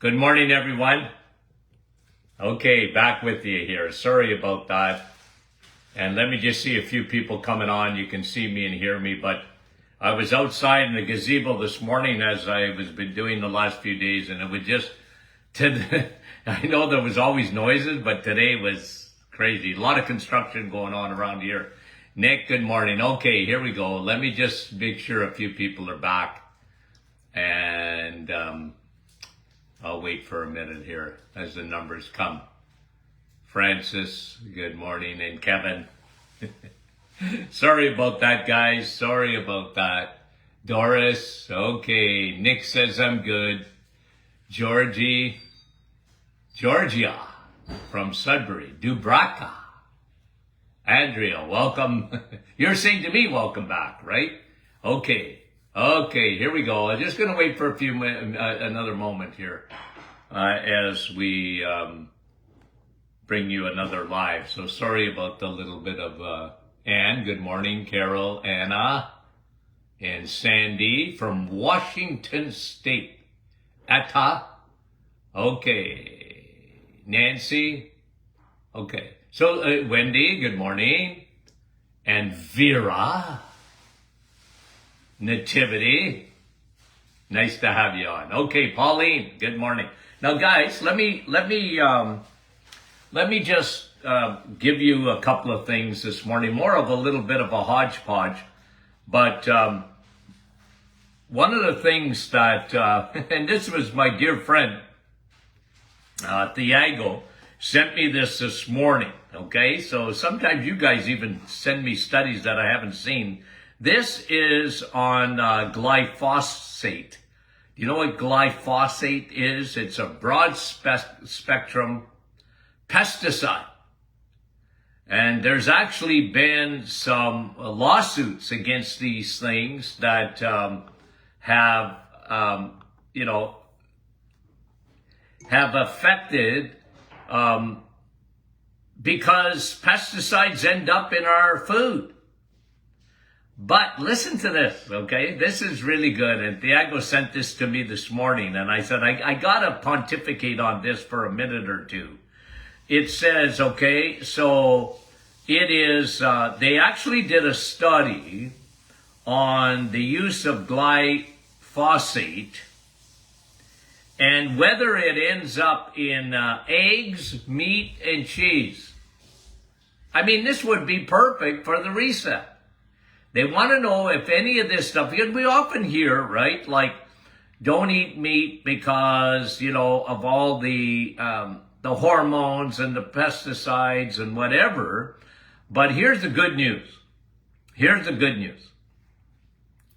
Good morning, everyone. Okay, back with you here. Sorry about that. And let me just see a few people coming on. You can see me and hear me, but I was outside in the gazebo this morning as I was been doing the last few days, and it was just, I know there was always noises, but today was crazy. A lot of construction going on around here. Nick, good morning. Okay, here we go. Let me just make sure a few people are back. And I'll wait for a minute here as the numbers come. Francis, good morning. And Kevin. Sorry about that, guys. Sorry about that. Doris, okay. Nick says I'm good. Georgia from Sudbury. Dubraka. Andrea, welcome. You're saying to me, welcome back, right? Okay, here we go. I'm just going to wait for another moment here as we bring you another live. So sorry about the little bit of Anne. Good morning, Carol, Anna, and Sandy from Washington State. Atta. Okay. Nancy. Okay. So, Wendy, good morning. And Vera. Nativity. Nice to have you on. Okay, Pauline, good morning. Now, guys, let me just give you a couple of things this morning. More of a little bit of a hodgepodge. But one of the things that, and this was my dear friend, Thiago, sent me this morning, okay? So sometimes you guys even send me studies that I haven't seen. This is on glyphosate. Do you know what glyphosate is? It's a broad spectrum pesticide. And there's actually been some lawsuits against these things that have affected because pesticides end up in our food. But listen to this, okay? This is really good. And Thiago sent this to me this morning. And I said, I got to pontificate on this for a minute or two. It says, okay, so it is, they actually did a study on the use of glyphosate and whether it ends up in eggs, meat, and cheese. I mean, this would be perfect for the reset. They want to know if any of this stuff, because we often hear, right, like, don't eat meat because, of all the hormones and the pesticides and whatever. But here's the good news. Here's the good news.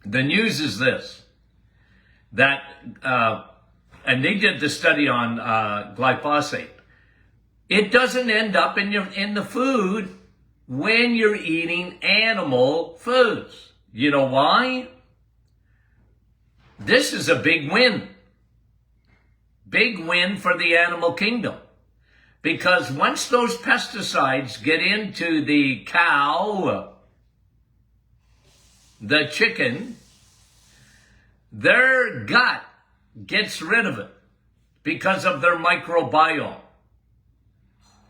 The news is this, that, and they did the study on glyphosate. It doesn't end up in the food when you're eating animal foods. You know why? This is a big win. Big win for the animal kingdom. Because once those pesticides get into the cow, the chicken, their gut gets rid of it because of their microbiome.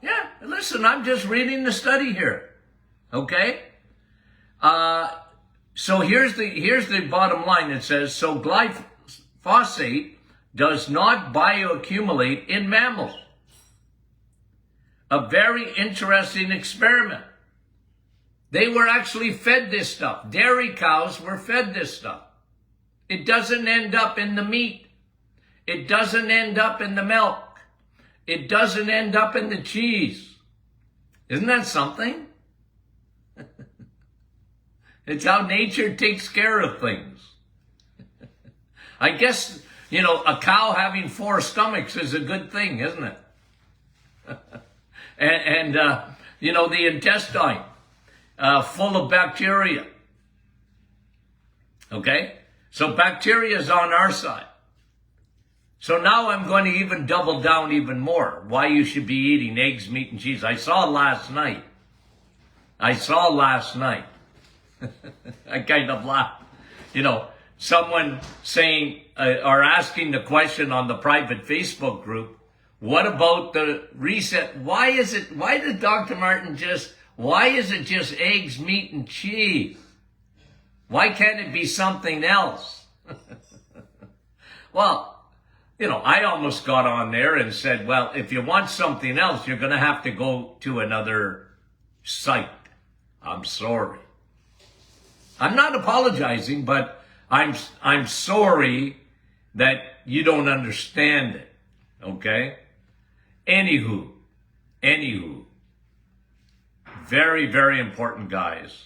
Yeah, listen, I'm just reading the study here. Okay? So here's the bottom line. It says, so glyphosate does not bioaccumulate in mammals. A very interesting experiment. They were actually fed this stuff. Dairy cows were fed this stuff. It doesn't end up in the meat. It doesn't end up in the milk. It doesn't end up in the cheese. Isn't that something? It's how nature takes care of things. I guess, a cow having 4 stomachs is a good thing, isn't it? and the intestine full of bacteria. Okay? So bacteria is on our side. So now I'm going to even double down even more. Why you should be eating eggs, meat, and cheese. I saw last night. I kind of laughed. Someone saying, are asking the question on the private Facebook group, what about the reset? Why is it just eggs, meat, and cheese? Why can't it be something else? Well, I almost got on there and said, well, if you want something else, you're going to have to go to another site. I'm sorry. I'm not apologizing, but I'm sorry that you don't understand it. Okay? Anywho, very, very important, guys,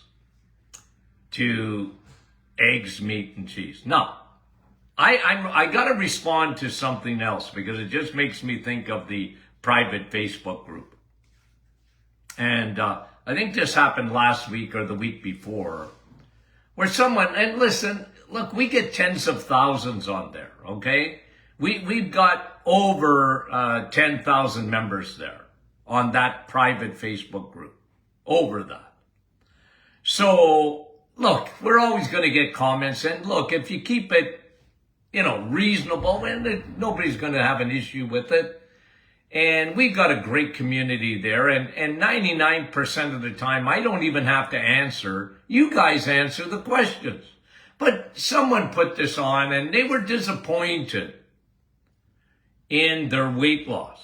to eggs, meat, and cheese. Now, I got to respond to something else because it just makes me think of the private Facebook group. And I think this happened last week or the week before, where someone, and listen, look, we get tens of thousands on there, okay? We've got over 10,000 members there on that private Facebook group, over that. So, look, we're always going to get comments, and look, if you keep it, reasonable, and nobody's going to have an issue with it. And we've got a great community there, and 99% of the time, I don't even have to answer. You guys answer the questions. But someone put this on, and they were disappointed in their weight loss.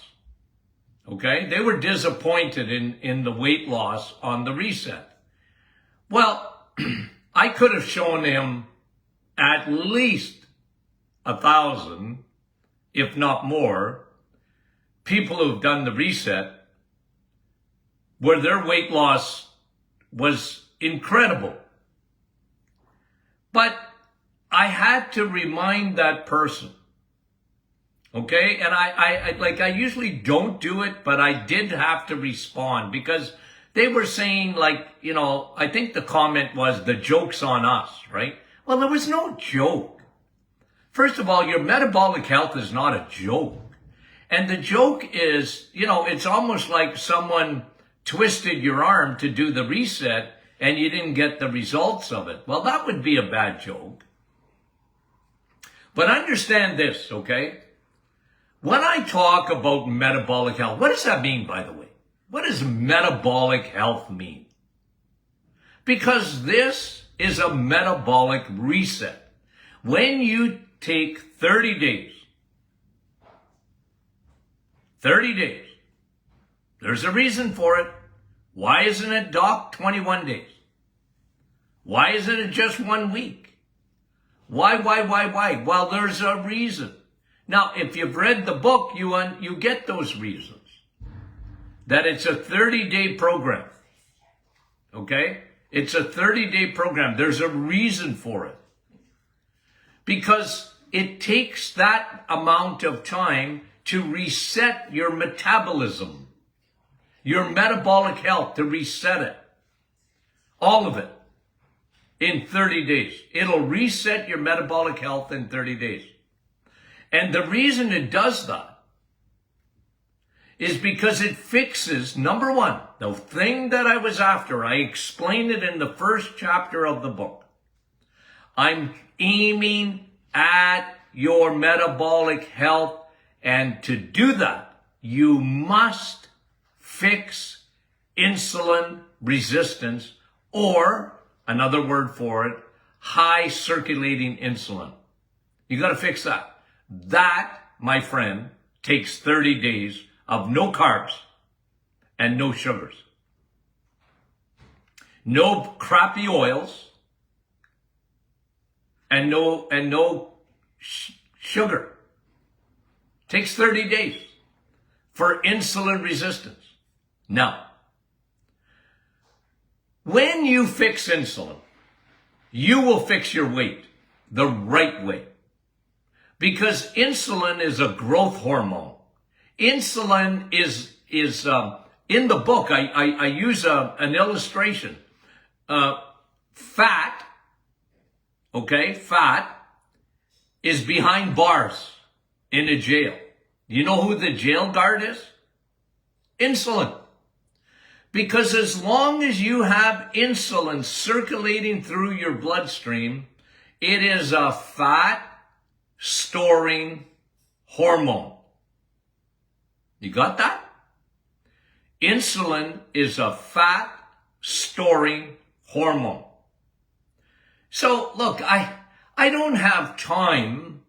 Okay? They were disappointed in the weight loss on the reset. Well, I could have shown him at least 1,000, if not more, people who've done the reset where their weight loss was incredible. But I had to remind that person. Okay? And I usually don't do it, but I did have to respond because they were saying, I think the comment was, the joke's on us, right? Well, there was no joke. First of all, your metabolic health is not a joke. And the joke is, it's almost like someone twisted your arm to do the reset and you didn't get the results of it. Well, that would be a bad joke. But understand this, okay? When I talk about metabolic health, what does that mean, by the way? What does metabolic health mean? Because this is a metabolic reset. When you take 30 days, there's a reason for it. Why isn't it, Doc, 21 days? Why isn't it just 1 week? Why? Well, there's a reason. Now, if you've read the book, you get those reasons. That it's a 30-day program. Okay? It's a 30-day program. There's a reason for it. Because it takes that amount of time to reset your metabolism, your metabolic health, to reset it. All of it in 30 days. It'll reset your metabolic health in 30 days. And the reason it does that is because it fixes, number one, the thing that I was after. I explained it in the first chapter of the book. I'm aiming at your metabolic health, and to do that, you must fix insulin resistance, or another word for it, high circulating insulin. You got to fix that. That, my friend, takes 30 days of no carbs and no sugars. No crappy oils and no sugar. Takes 30 days for insulin resistance. Now, when you fix insulin, you will fix your weight the right way. Because insulin is a growth hormone. Insulin is in the book, I use an illustration. Fat is behind bars in a jail. You know who the jail guard is? Insulin. Because as long as you have insulin circulating through your bloodstream, it is a fat storing hormone. You got that? Insulin is a fat storing hormone. So look, I don't have time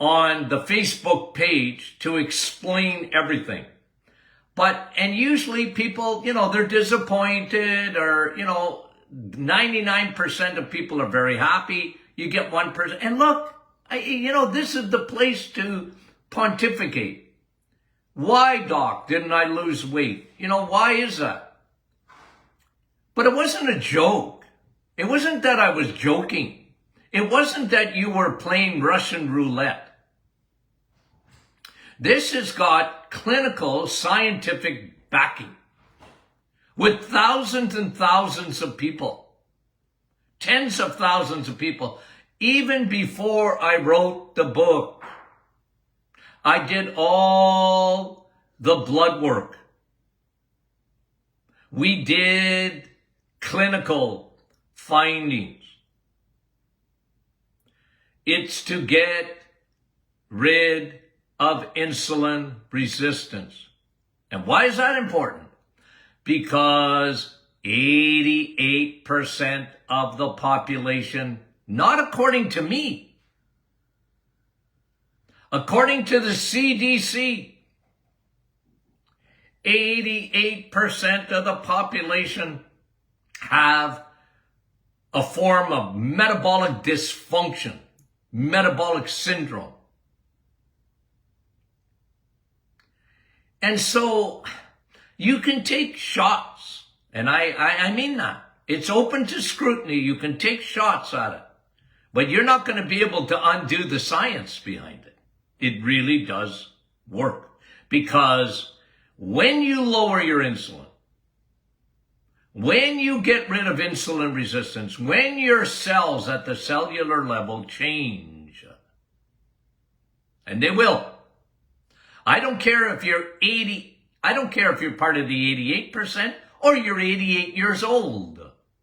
on the Facebook page to explain everything. And usually people, they're disappointed, or, 99% of people are very happy. You get 1%. And look, this is the place to pontificate. Why, doc, didn't I lose weight? Why is that? But it wasn't a joke. It wasn't that I was joking. It wasn't that you were playing Russian roulette. This has got clinical scientific backing with thousands and thousands of people, tens of thousands of people. Even before I wrote the book, I did all the blood work. We did clinical findings. It's to get rid of insulin resistance. And why is that important? Because 88% of the population, not according to me, according to the CDC, 88% of the population have a form of metabolic dysfunction, metabolic syndrome. And so you can take shots, and I mean that. It's open to scrutiny. You can take shots at it, but you're not going to be able to undo the science behind it. It really does work, because when you lower your insulin, when you get rid of insulin resistance, when your cells at the cellular level change, and they will. I don't care if you're part of the 88% or you're 88 years old.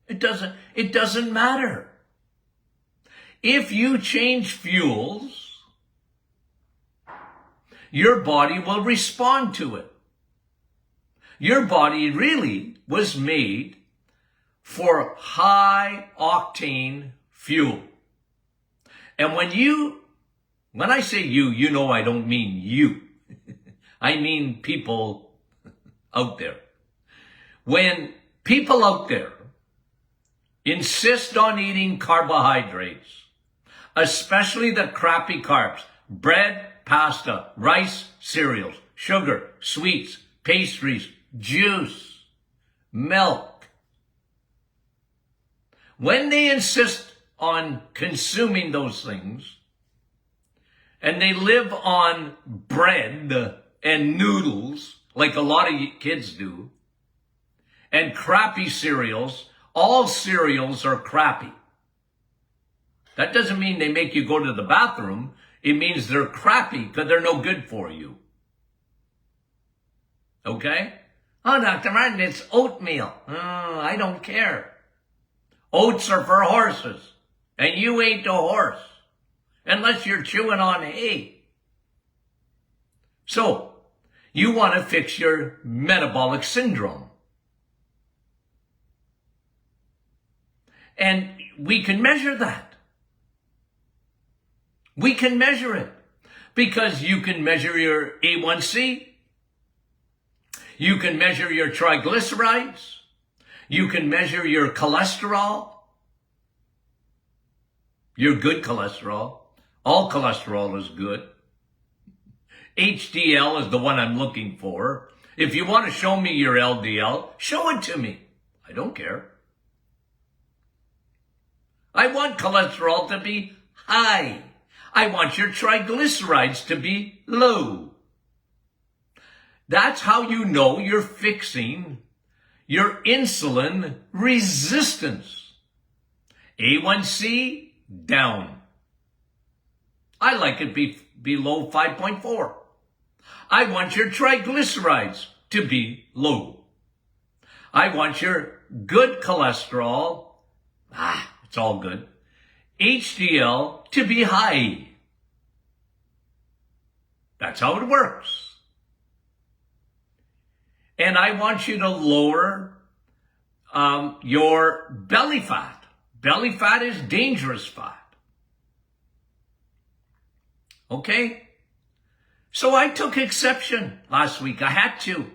It doesn't matter. If you change fuels, your body will respond to it. Your body really was made for high octane fuel. And when I say you, I don't mean you. I mean people out there. When people out there insist on eating carbohydrates, especially the crappy carbs, bread, pasta, rice, cereals, sugar, sweets, pastries, juice, milk, when they insist on consuming those things, and they live on bread and noodles, like a lot of kids do, and crappy cereals, all cereals are crappy. That doesn't mean they make you go to the bathroom. It means they're crappy because they're no good for you. Okay? Oh, Dr. Martin, it's oatmeal. Oh, I don't care. Oats are for horses, and you ain't a horse unless you're chewing on hay. So, you want to fix your metabolic syndrome. And we can measure that. We can measure it because you can measure your A1C. You can measure your triglycerides. You can measure your cholesterol, your good cholesterol. All cholesterol is good. HDL is the one I'm looking for. If you want to show me your LDL, show it to me. I don't care. I want cholesterol to be high. I want your triglycerides to be low. That's how you know you're fixing your insulin resistance. A1C down. I like it below 5.4. I want your triglycerides to be low. I want your good cholesterol, it's all good, HDL to be high. That's how it works. And I want you to lower your belly fat. Belly fat is dangerous fat. Okay? So I took exception last week. I had to.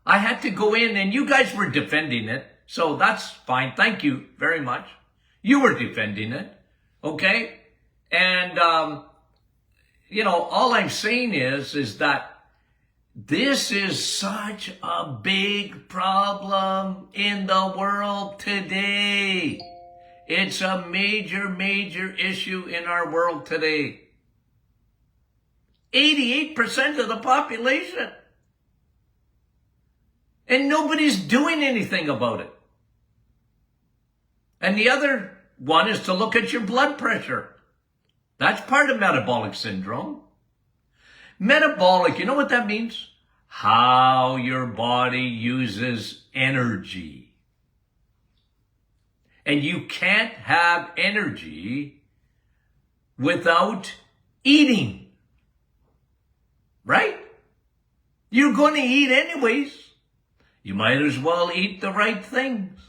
I had to go in, and you guys were defending it. So that's fine. Thank you very much. You were defending it. Okay? And, all I'm saying is that this is such a big problem in the world today. It's a major, major issue in our world today. 88% of the population. And nobody's doing anything about it. And the other one is to look at your blood pressure. That's part of metabolic syndrome. Metabolic, you know what that means? How your body uses energy. And you can't have energy without eating. Right? You're going to eat anyways. You might as well eat the right things.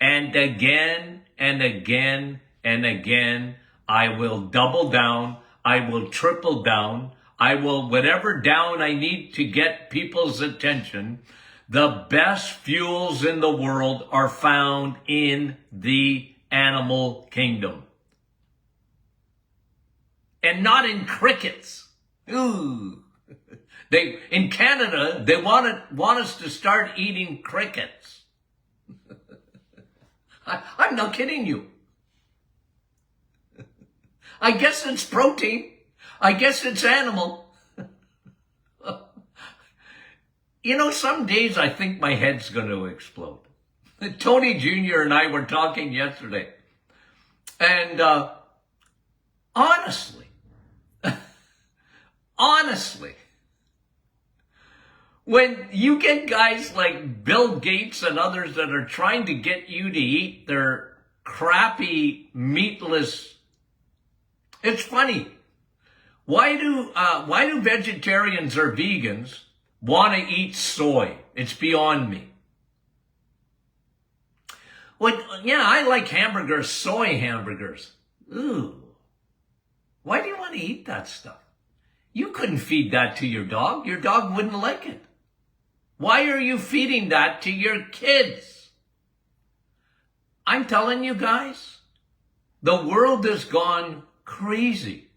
And again and again and again, I will double down. I will triple down. I will whatever down I need to get people's attention. The best fuels in the world are found in the animal kingdom. And not in crickets. Ooh. In Canada, they want us to start eating crickets. I'm not kidding you. I guess it's protein. I guess it's animal. Some days I think my head's going to explode. Tony Jr. and I were talking yesterday. And honestly, when you get guys like Bill Gates and others that are trying to get you to eat their crappy, meatless, it's funny. Why do vegetarians or vegans want to eat soy? It's beyond me. I like hamburgers, soy hamburgers. Ooh. Why do you want to eat that stuff? You couldn't feed that to your dog. Your dog wouldn't like it. Why are you feeding that to your kids? I'm telling you guys, the world has gone crazy.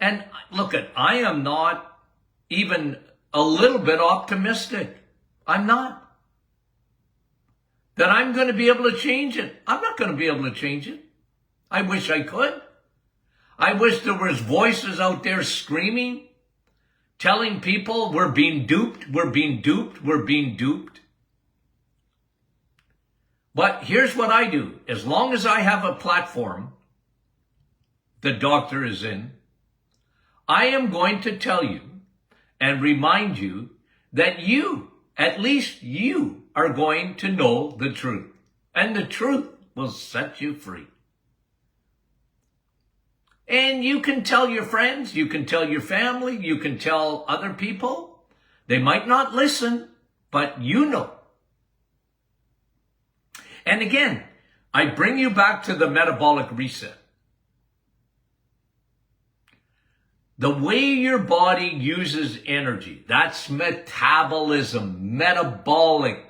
And look, I am not even a little bit optimistic. I'm not. That I'm going to be able to change it. I'm not going to be able to change it. I wish I could. I wish there was voices out there screaming, telling people we're being duped, we're being duped, we're being duped. But here's what I do. As long as I have a platform the doctor is in, I am going to tell you and remind you that you, at least you, are going to know the truth. And the truth will set you free. And you can tell your friends, you can tell your family, you can tell other people. They might not listen, but you know. And again, I bring you back to the metabolic reset. The way your body uses energy, that's metabolism, metabolic.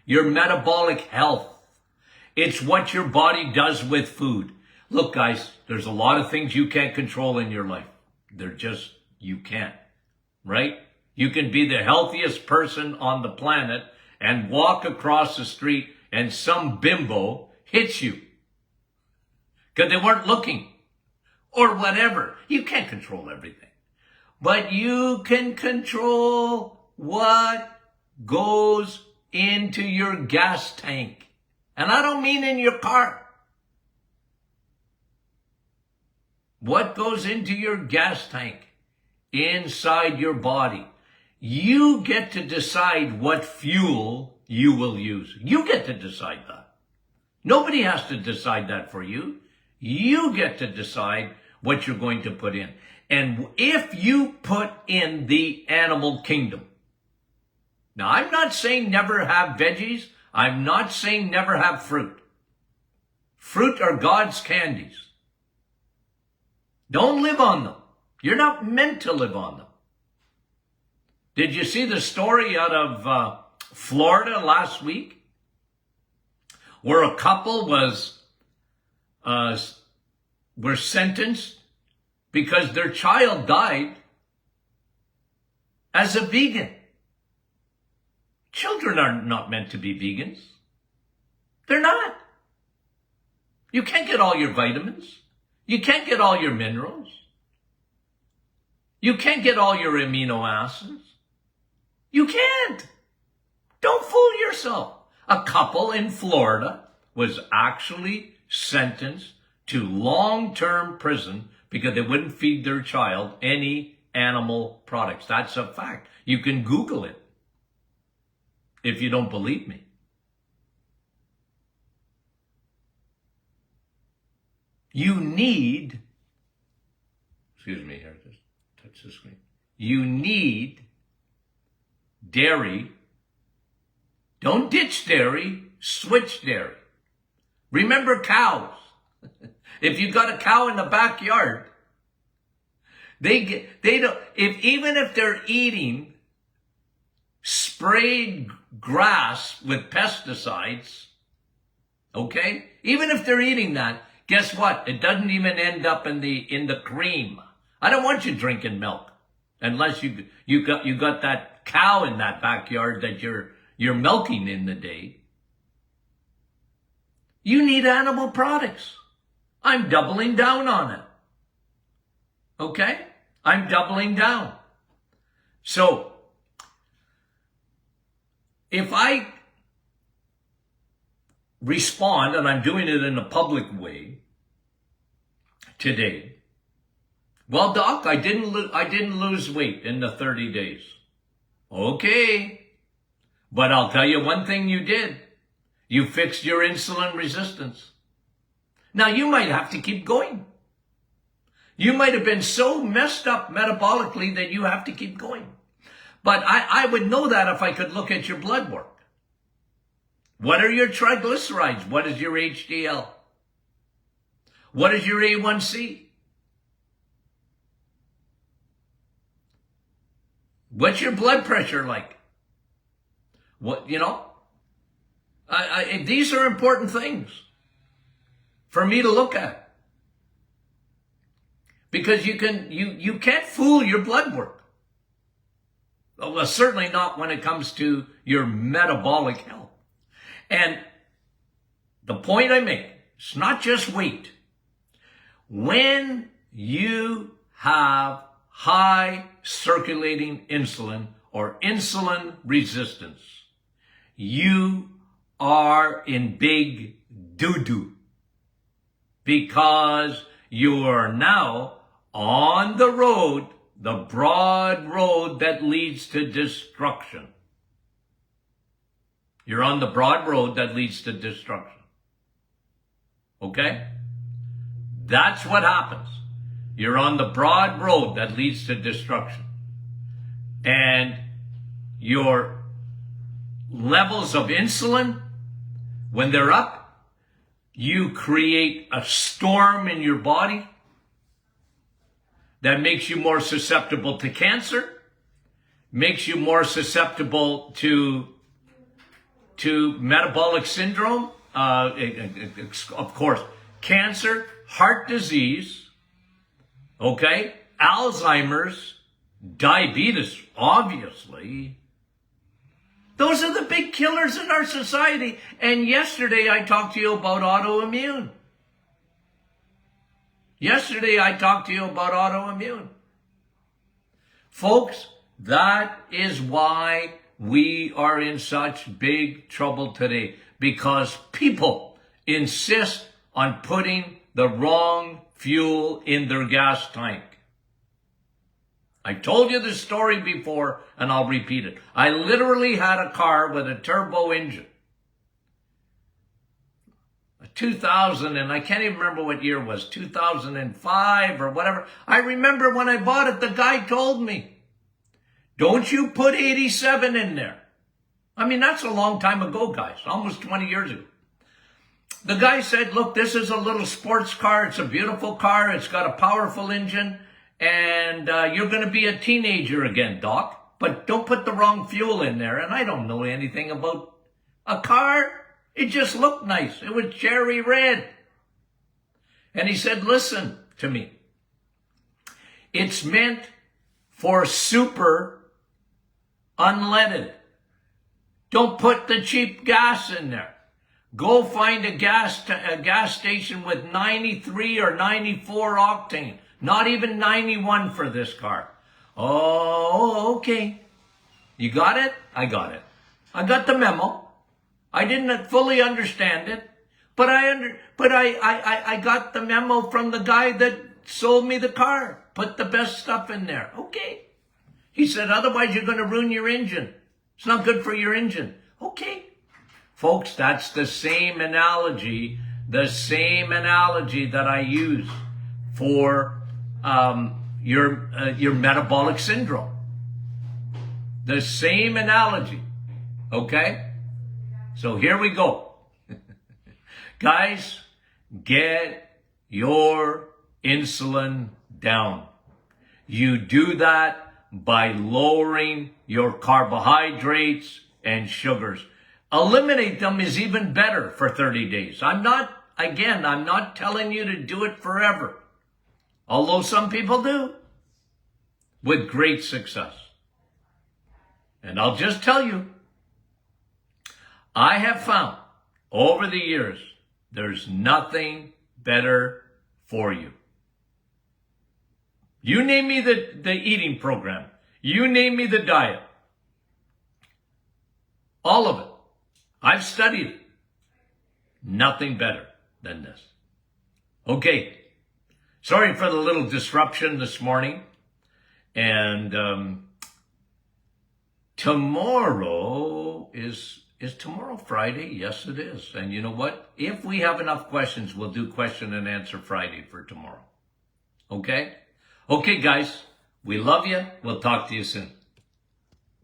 Your metabolic health. It's what your body does with food. Look, guys, there's a lot of things you can't control in your life. You can't, right? You can be the healthiest person on the planet and walk across the street and some bimbo hits you because they weren't looking or whatever. You can't control everything, but you can control what goes into your gas tank. And I don't mean in your car. What goes into your gas tank inside your body? You get to decide what fuel you will use. You get to decide that. Nobody has to decide that for you. You get to decide what you're going to put in. And if you put in the animal kingdom, now I'm not saying never have veggies. I'm not saying never have fruit. Fruit are God's candies. Don't live on them. You're not meant to live on them. Did you see the story out of Florida last week, where a couple were sentenced because their child died as a vegan? Children are not meant to be vegans. They're not. You can't get all your vitamins. You can't get all your minerals. You can't get all your amino acids. You can't. Don't fool yourself. A couple in Florida was actually sentenced to long-term prison because they wouldn't feed their child any animal products. That's a fact. You can Google it if you don't believe me. You need, excuse me here, just touch the screen. You need dairy. Don't ditch dairy, switch dairy. Remember cows. If you got a cow in the backyard, even if they're eating sprayed grass with pesticides, okay? Even if they're eating that, guess what? It doesn't even end up in the cream. I don't want you drinking milk unless you got that cow in that backyard that you're milking in the day. You need animal products. I'm doubling down on it. Okay? I'm doubling down. So, if I respond, and I'm doing it in a public way today, well, doc, I didn't lose weight in the 30 days. Okay. But I'll tell you one thing you did. You fixed your insulin resistance. Now, you might have to keep going. You might have been so messed up metabolically that you have to keep going. But I would know that if I could look at your blood work. What are your triglycerides? What is your HDL? What is your A1C? What's your blood pressure like? What, these are important things for me to look at. Because you can't fool your blood work. Well, certainly not when it comes to your metabolic health. And the point I make, it's not just weight. When you have high circulating insulin or insulin resistance, you are in big doo-doo because you are now on the road, the broad road that leads to destruction. You're on the broad road that leads to destruction. Okay? That's what happens. You're on the broad road that leads to destruction. And your levels of insulin, when they're up, you create a storm in your body that makes you more susceptible to cancer, makes you more susceptible to metabolic syndrome, of course, cancer, heart disease, okay, Alzheimer's, diabetes, obviously. Those are the big killers in our society. And yesterday I talked to you about autoimmune. Folks, that is why we are in such big trouble today. Because people insist on putting the wrong fuel in their gas tank. I told you this story before, and I'll repeat it. I literally had a car with a turbo engine. 2000, and I can't even remember what year it was, 2005 or whatever. I remember when I bought it, the guy told me, don't you put 87 in there. I mean, that's a long time ago, guys, almost 20 years ago. The guy said, look, this is a little sports car. It's a beautiful car. It's got a powerful engine, and you're going to be a teenager again, Doc, but don't put the wrong fuel in there. And I don't know anything about a car. It just looked nice. It was cherry red. And he said, listen to me. It's meant for super unleaded. Don't put the cheap gas in there. Go find a gas station with 93 or 94 octane. Not even 91 for this car. Oh, okay. You got it? I got it. I got the memo. I didn't fully understand it, but I got the memo from the guy that sold me the car. Put the best stuff in there. Okay. He said, otherwise you're going to ruin your engine. It's not good for your engine. Okay. Folks, that's the same analogy that I use for your metabolic syndrome. The same analogy. Okay? So here we go. Guys, get your insulin down. You do that by lowering your carbohydrates and sugars. Eliminate them is even better for 30 days. I'm not telling you to do it forever. Although some people do. With great success. And I'll just tell you, I have found over the years, there's nothing better for you. You name me the eating program. You name me the diet. All of it. I've studied it. Nothing better than this. Okay. Sorry for the little disruption this morning. And tomorrow is tomorrow Friday? Yes, it is. And you know what? If we have enough questions, we'll do question and answer Friday for tomorrow. Okay? Okay, guys. We love you. We'll talk to you soon.